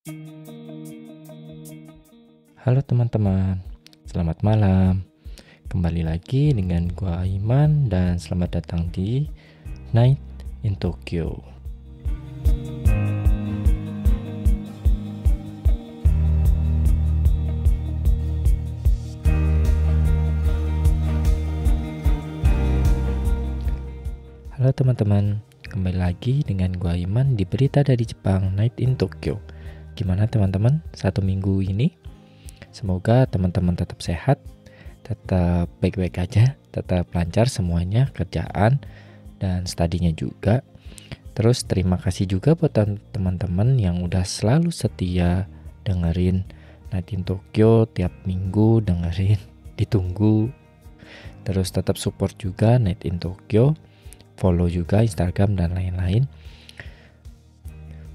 Halo teman-teman, selamat malam. Kembali lagi dengan gua Aiman dan selamat datang di Night in Tokyo. Halo teman-teman, kembali lagi dengan gua Aiman di Berita dari Jepang Night in Tokyo. Gimana teman-teman satu minggu ini? Semoga teman-teman tetap sehat, tetap baik-baik aja, tetap lancar semuanya, kerjaan dan studinya juga. Terus terima kasih juga buat teman-teman yang udah selalu setia dengerin Night in Tokyo tiap minggu, dengerin, ditunggu. Terus tetap support juga Night in Tokyo, follow juga Instagram dan lain-lain.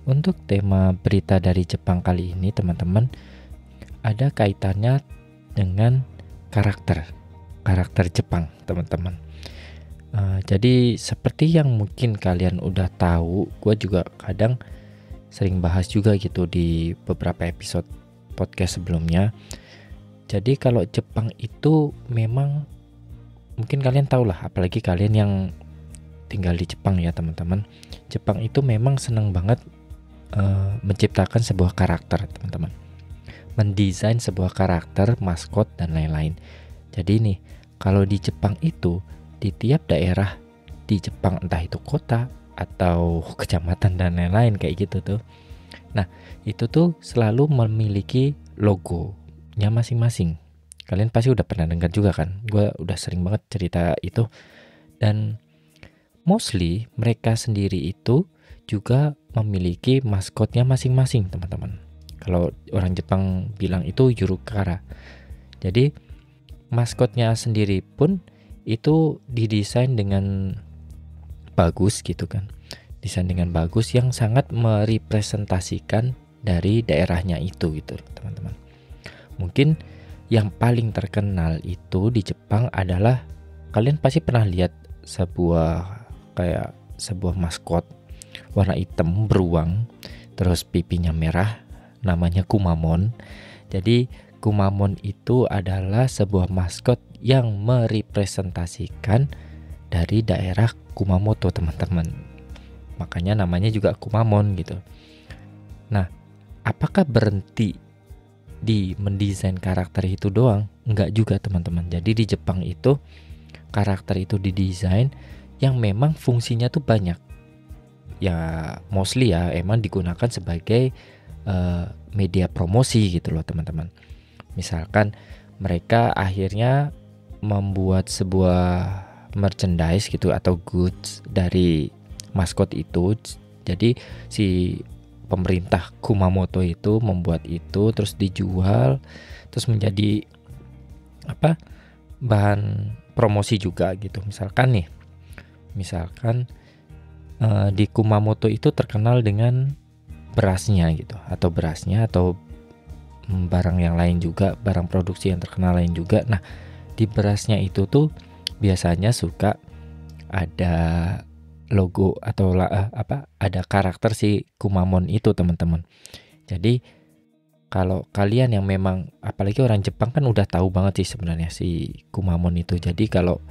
Untuk tema berita dari Jepang kali ini teman-teman, ada kaitannya dengan karakter Jepang teman-teman. Jadi seperti yang mungkin kalian udah tahu, gue juga kadang sering bahas juga gitu di beberapa episode podcast sebelumnya. Jadi kalau Jepang itu memang mungkin kalian tahu lah, apalagi kalian yang tinggal di Jepang ya teman-teman. Jepang itu memang senang banget menciptakan sebuah karakter teman-teman, mendesain sebuah karakter, maskot dan lain-lain. Jadi nih, kalau di Jepang itu di tiap daerah di Jepang, entah itu kota atau kecamatan dan lain-lain kayak gitu tuh. Nah, itu tuh selalu memiliki logonya masing-masing. Kalian pasti udah pernah dengar juga kan? Gue udah sering banget cerita itu. Dan mostly mereka sendiri itu juga memiliki maskotnya masing-masing teman-teman. Kalau orang Jepang bilang itu Yurukara. Jadi maskotnya sendiri pun itu didesain dengan bagus gitu kan. Desain dengan bagus yang sangat merepresentasikan dari daerahnya itu gitu teman-teman. Mungkin yang paling terkenal itu di Jepang adalah, kalian pasti pernah lihat sebuah maskot warna hitam beruang, terus pipinya merah, namanya Kumamon. Jadi Kumamon itu adalah sebuah maskot yang merepresentasikan dari daerah Kumamoto teman-teman. Makanya namanya juga Kumamon gitu. Nah, apakah berhenti di mendesain karakter itu doang? Enggak juga teman-teman. Jadi di Jepang itu karakter itu didesain yang memang fungsinya tuh banyak. Ya mostly ya emang digunakan sebagai media promosi gitu loh teman-teman. Misalkan mereka akhirnya membuat sebuah merchandise gitu atau goods dari maskot itu. Jadi si pemerintah Kumamoto itu membuat itu terus dijual, terus menjadi bahan promosi juga gitu. Misalkan di Kumamoto itu terkenal dengan berasnya gitu, atau barang yang lain juga, barang produksi yang terkenal lain juga. Nah, di berasnya itu tuh biasanya suka ada logo atau ada karakter si Kumamon itu teman-teman. Jadi kalau kalian yang memang, apalagi orang Jepang kan udah tahu banget sih sebenarnya si Kumamon itu. Jadi kalau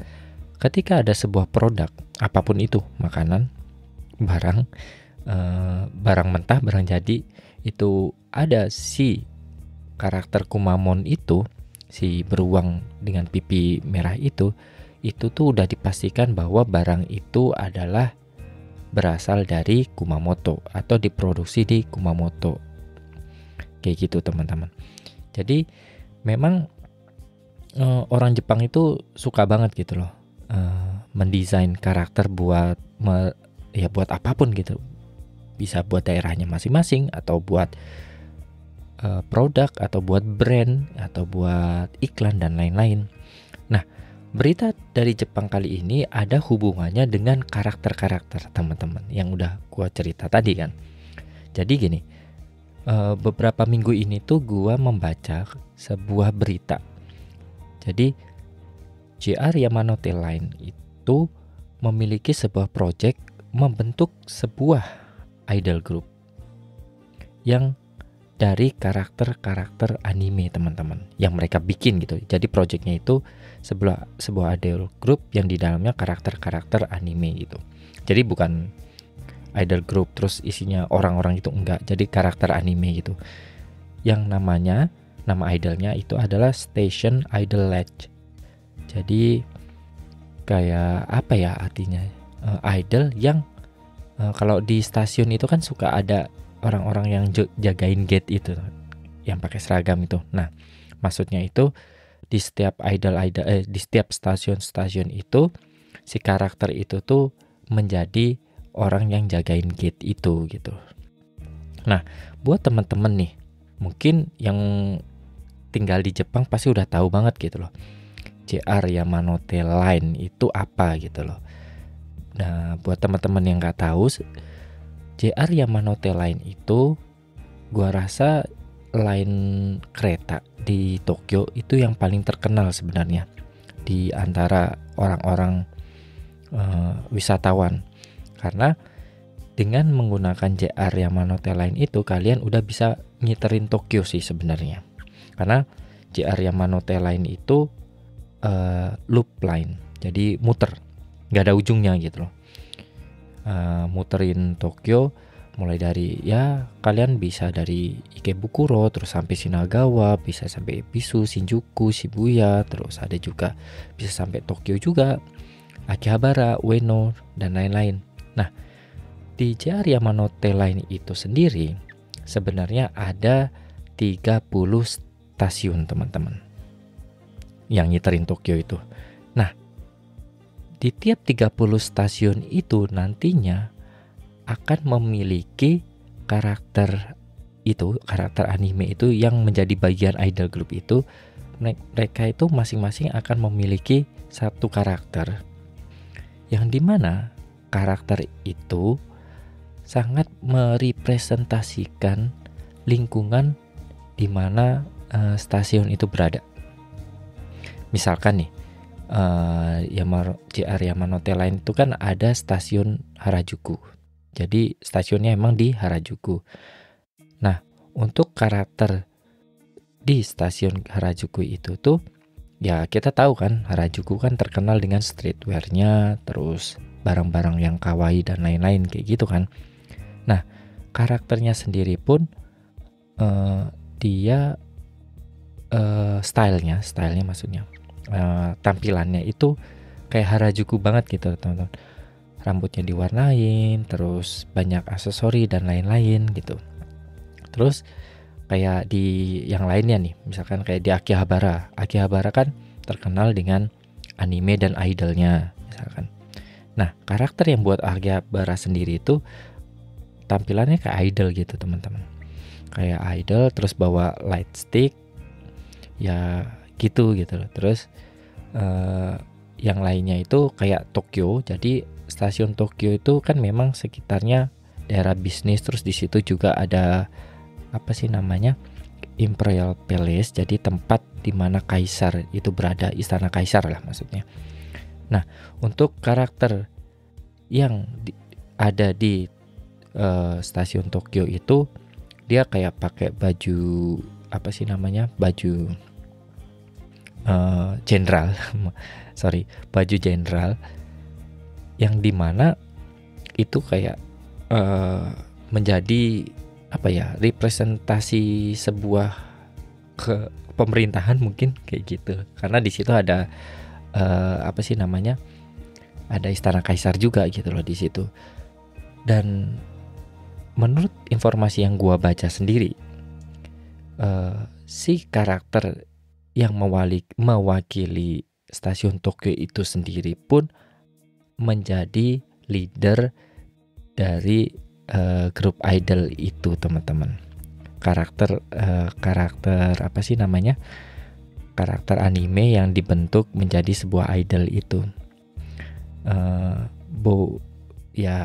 ketika ada sebuah produk apapun itu, makanan, barang mentah, barang jadi, itu ada si karakter Kumamon itu, si beruang dengan pipi merah itu tuh udah dipastikan bahwa barang itu adalah berasal dari Kumamoto atau diproduksi di Kumamoto. Kayak gitu teman-teman. Jadi memang orang Jepang itu suka banget gitu loh mendesain karakter buat apapun gitu. Bisa buat daerahnya masing-masing, atau buat produk, atau buat brand, atau buat iklan dan lain-lain. Nah, berita dari Jepang kali ini ada hubungannya dengan karakter-karakter teman-teman yang udah gua cerita tadi kan. Jadi gini, beberapa minggu ini tuh gua membaca sebuah berita. Jadi JR Yamanote Line itu memiliki sebuah project membentuk sebuah idol group yang dari karakter-karakter anime teman-teman yang mereka bikin gitu. Jadi projectnya itu sebuah idol group yang di dalamnya karakter-karakter anime gitu. Jadi bukan idol group terus isinya orang-orang itu, enggak. Jadi karakter anime gitu. Yang nama idolnya itu adalah Station Idol Ledge. Jadi kayak apa ya artinya? Idol yang kalau di stasiun itu kan suka ada orang-orang yang jagain gate itu, yang pakai seragam itu. Nah, maksudnya itu di setiap di setiap stasiun itu si karakter itu tuh menjadi orang yang jagain gate itu gitu. Nah, buat teman-teman nih, mungkin yang tinggal di Jepang pasti udah tahu banget gitu loh. JR Yamanote Line itu apa gitu loh. Nah, buat teman-teman yang nggak tahu, JR Yamanote Line itu gua rasa line kereta di Tokyo itu yang paling terkenal sebenarnya di antara orang-orang wisatawan. Karena dengan menggunakan JR Yamanote Line itu kalian udah bisa ngiterin Tokyo sih sebenarnya. Karena JR Yamanote Line itu loop line, jadi muter, nggak ada ujungnya gitu loh. Muterin Tokyo mulai dari ya kalian bisa dari Ikebukuro terus sampai Shinagawa, bisa sampai Ebisu, Shinjuku, Shibuya, terus ada juga bisa sampai Tokyo juga, Akihabara, Ueno dan lain-lain. Nah, di JR Yamanote Line itu sendiri sebenarnya ada 30 stasiun teman-teman yang nyiterin Tokyo itu. Nah, di tiap 30 stasiun itu nantinya akan memiliki karakter anime itu yang menjadi bagian idol group itu. Mereka itu masing-masing akan memiliki satu karakter yang dimana karakter itu sangat merepresentasikan lingkungan di mana stasiun itu berada. Misalkan nih, JR Yamanote Line itu kan ada stasiun Harajuku. Jadi stasiunnya emang di Harajuku. Nah, untuk karakter di stasiun Harajuku itu tuh, ya kita tahu kan Harajuku kan terkenal dengan streetwear-nya, terus barang-barang yang kawaii dan lain-lain kayak gitu kan. Nah, karakternya sendiri pun dia stylenya maksudnya tampilannya itu kayak Harajuku banget gitu teman-teman. Rambutnya diwarnain, terus banyak aksesori dan lain-lain gitu. Terus kayak di yang lainnya nih, misalkan kayak di Akihabara kan terkenal dengan anime dan idolnya misalkan. Nah, karakter yang buat Akihabara sendiri itu tampilannya kayak idol gitu teman-teman. Kayak idol terus bawa light stick ya gitu loh. Terus yang lainnya itu kayak Tokyo. Jadi stasiun Tokyo itu kan memang sekitarnya daerah bisnis, terus di situ juga ada apa sih namanya, Imperial Palace, jadi tempat di mana kaisar itu berada, istana kaisar lah maksudnya. Nah, untuk karakter yang ada di stasiun Tokyo itu dia kayak pakai baju apa sih namanya, baju baju jenderal yang dimana itu kayak menjadi apa ya, representasi sebuah pemerintahan mungkin kayak gitu, karena di situ ada apa sih namanya, ada istana kaisar juga gitu loh di situ. Dan menurut informasi yang gua baca sendiri, si karakter yang mewakili stasiun Tokyo itu sendiri pun menjadi leader dari grup idol itu teman-teman. Karakter apa sih namanya, karakter anime yang dibentuk menjadi sebuah idol itu. Ya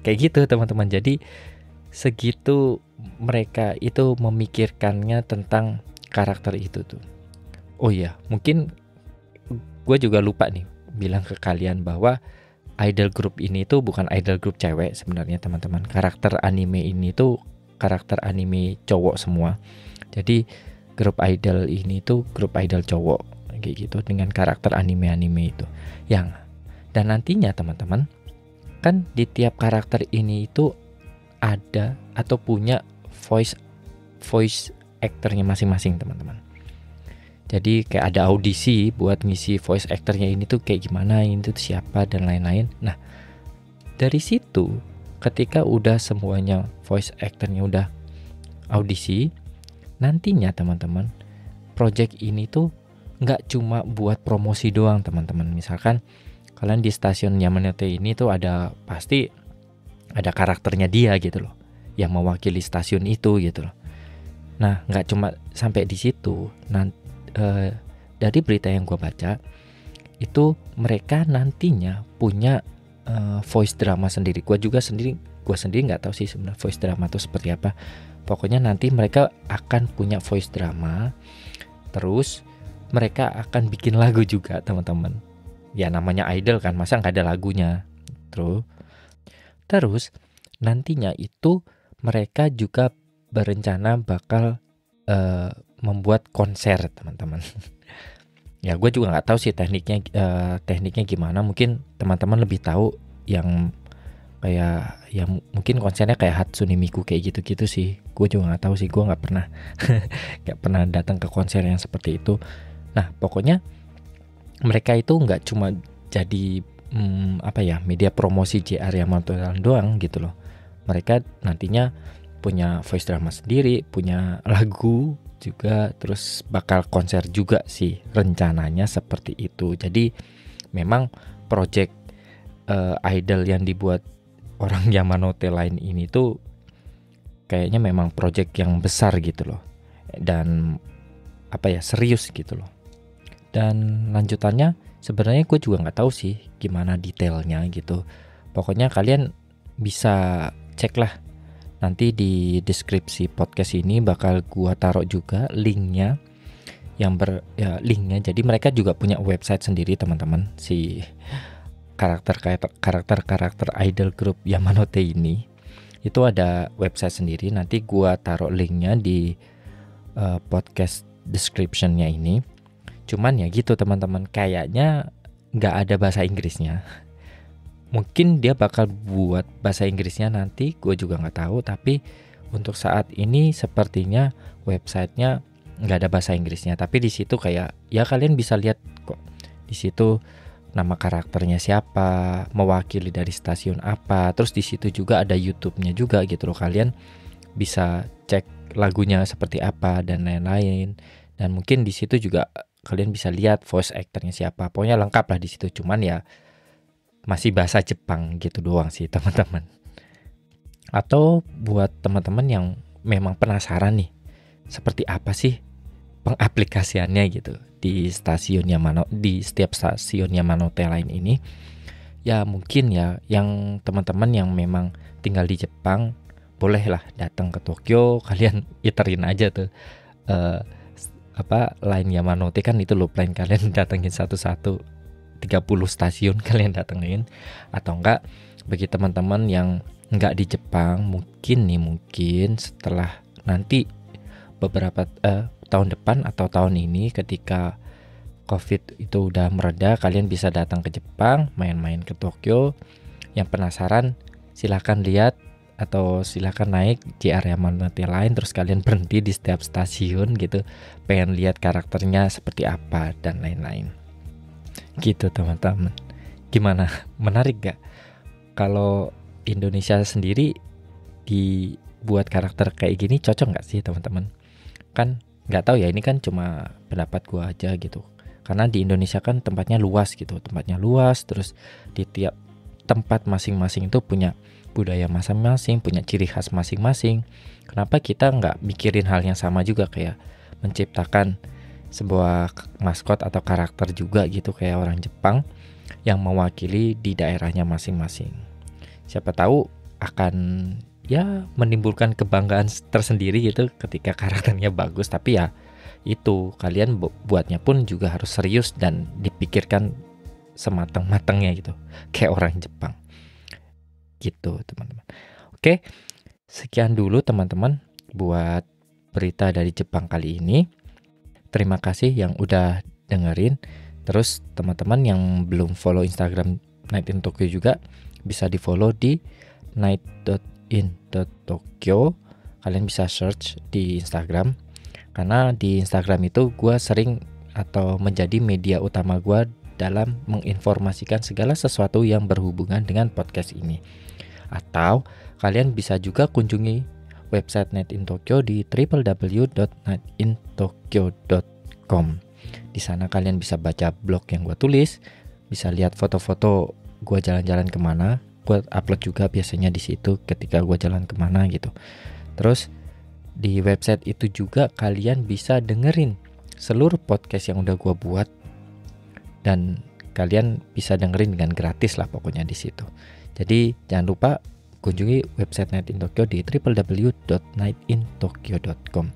kayak gitu teman-teman. Jadi segitu mereka itu memikirkannya tentang karakter itu tuh. Oh iya, mungkin gue juga lupa nih bilang ke kalian bahwa idol group ini tuh bukan idol group cewek sebenarnya teman-teman. Karakter anime ini tuh karakter anime cowok semua. Jadi grup idol ini tuh grup idol cowok kayak gitu dengan karakter anime-anime itu. Dan nantinya teman-teman, kan di tiap karakter ini itu ada atau punya voice actornya masing-masing teman-teman. Jadi kayak ada audisi buat ngisi voice actornya ini tuh kayak gimana, ini tuh siapa dan lain-lain. Nah, dari situ ketika udah semuanya voice actornya udah audisi, nantinya teman-teman, project ini tuh nggak cuma buat promosi doang teman-teman. Misalkan kalian di stasiun Yamanote ini tuh pasti ada karakternya dia gitu loh, yang mewakili stasiun itu gitu loh. Nah, nggak cuma sampai di situ. Dari berita yang gue baca itu mereka nantinya punya voice drama sendiri. Gue sendiri nggak tahu sih sebenarnya voice drama itu seperti apa. Pokoknya nanti mereka akan punya voice drama. Terus mereka akan bikin lagu juga teman-teman. Ya namanya idol kan, masa nggak ada lagunya. Terus nantinya itu mereka juga berencana bakal membuat konser teman-teman. Ya gue juga nggak tahu sih tekniknya gimana. Mungkin teman-teman lebih tahu yang kayak yang mungkin konsernya kayak Hatsune Miku kayak gitu-gitu sih. Gue juga nggak tahu sih, gue nggak pernah datang ke konser yang seperti itu. Nah pokoknya mereka itu nggak cuma jadi media promosi JR Yamamoto doang gitu loh. Mereka nantinya punya voice drama sendiri, punya lagu juga, terus bakal konser juga sih rencananya seperti itu. Jadi memang project idol yang dibuat orang Yamanote lain ini tuh kayaknya memang project yang besar gitu loh, dan serius gitu loh. Dan lanjutannya sebenarnya gue juga nggak tahu sih gimana detailnya gitu. Pokoknya kalian bisa cek lah. Nanti di deskripsi podcast ini bakal gua taruh juga linknya, linknya. Jadi mereka juga punya website sendiri teman-teman, si karakter idol group Yamanote ini. Itu ada website sendiri. Nanti gua taruh linknya di podcast descriptionnya ini. Cuman ya gitu teman-teman, kayaknya nggak ada bahasa Inggrisnya. Mungkin dia bakal buat bahasa Inggrisnya nanti, gue juga nggak tahu. Tapi untuk saat ini sepertinya websitenya nggak ada bahasa Inggrisnya. Tapi di situ kayak ya kalian bisa lihat kok di situ nama karakternya siapa, mewakili dari stasiun apa. Terus di situ juga ada YouTube-nya juga gitu loh. Kalian bisa cek lagunya seperti apa dan lain-lain. Dan mungkin di situ juga kalian bisa lihat voice actornya siapa. Pokoknya lengkap lah di situ. Cuman ya masih bahasa Jepang gitu doang sih teman-teman. Atau buat teman-teman yang memang penasaran nih, seperti apa sih pengaplikasiannya gitu di setiap stasiun Yamanote lain ini. Ya mungkin ya yang teman-teman yang memang tinggal di Jepang bolehlah datang ke Tokyo. Kalian iterin aja tuh line Yamanote kan itu loh, line kalian datengin satu-satu. 30 stasiun kalian datengin. Atau enggak bagi teman-teman yang enggak di Jepang, mungkin setelah nanti beberapa tahun depan atau tahun ini ketika COVID itu udah mereda, kalian bisa datang ke Jepang, main-main ke Tokyo. Yang penasaran silakan lihat atau silakan naik JR Yamanote Line, terus kalian berhenti di setiap stasiun gitu, pengen lihat karakternya seperti apa dan lain-lain. Gitu teman-teman. Gimana? Menarik gak? Kalau Indonesia sendiri dibuat karakter kayak gini cocok gak sih teman-teman? Kan gak tahu ya, ini kan cuma pendapat gua aja gitu. Karena di Indonesia kan tempatnya luas gitu. Terus di tiap tempat masing-masing itu punya budaya masing-masing, punya ciri khas masing-masing. Kenapa kita gak mikirin hal yang sama juga, kayak menciptakan sebuah maskot atau karakter juga gitu kayak orang Jepang yang mewakili di daerahnya masing-masing. Siapa tahu akan ya menimbulkan kebanggaan tersendiri gitu ketika karakternya bagus. Tapi ya itu kalian buatnya pun juga harus serius dan dipikirkan sematang-matangnya gitu kayak orang Jepang gitu teman-teman. Oke, Sekian dulu teman-teman buat berita dari Jepang kali ini. Terima kasih yang udah dengerin. Terus teman-teman yang belum follow Instagram Night in Tokyo juga bisa di-follow di night.in.tokyo. Kalian bisa search di Instagram. Karena di Instagram itu gue sering atau menjadi media utama gue dalam menginformasikan segala sesuatu yang berhubungan dengan podcast ini. Atau kalian bisa juga kunjungi website Night in Tokyo di www.nightintokyo.com. Di sana kalian bisa baca blog yang gue tulis, bisa lihat foto-foto gue jalan-jalan kemana. Gue upload juga biasanya di situ ketika gue jalan kemana gitu. Terus di website itu juga kalian bisa dengerin seluruh podcast yang udah gue buat, dan kalian bisa dengerin dengan gratis lah pokoknya di situ. Jadi jangan lupa kunjungi website Night in Tokyo di www.nightintokyo.com.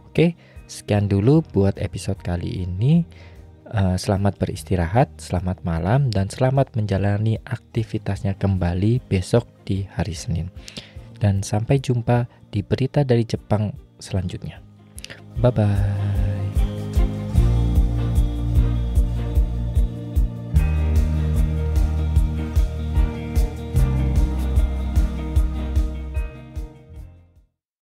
Oke, sekian dulu buat episode kali ini. Selamat beristirahat, selamat malam, dan selamat menjalani aktivitasnya kembali besok di hari Senin. Dan sampai jumpa di berita dari Jepang selanjutnya. Bye-bye.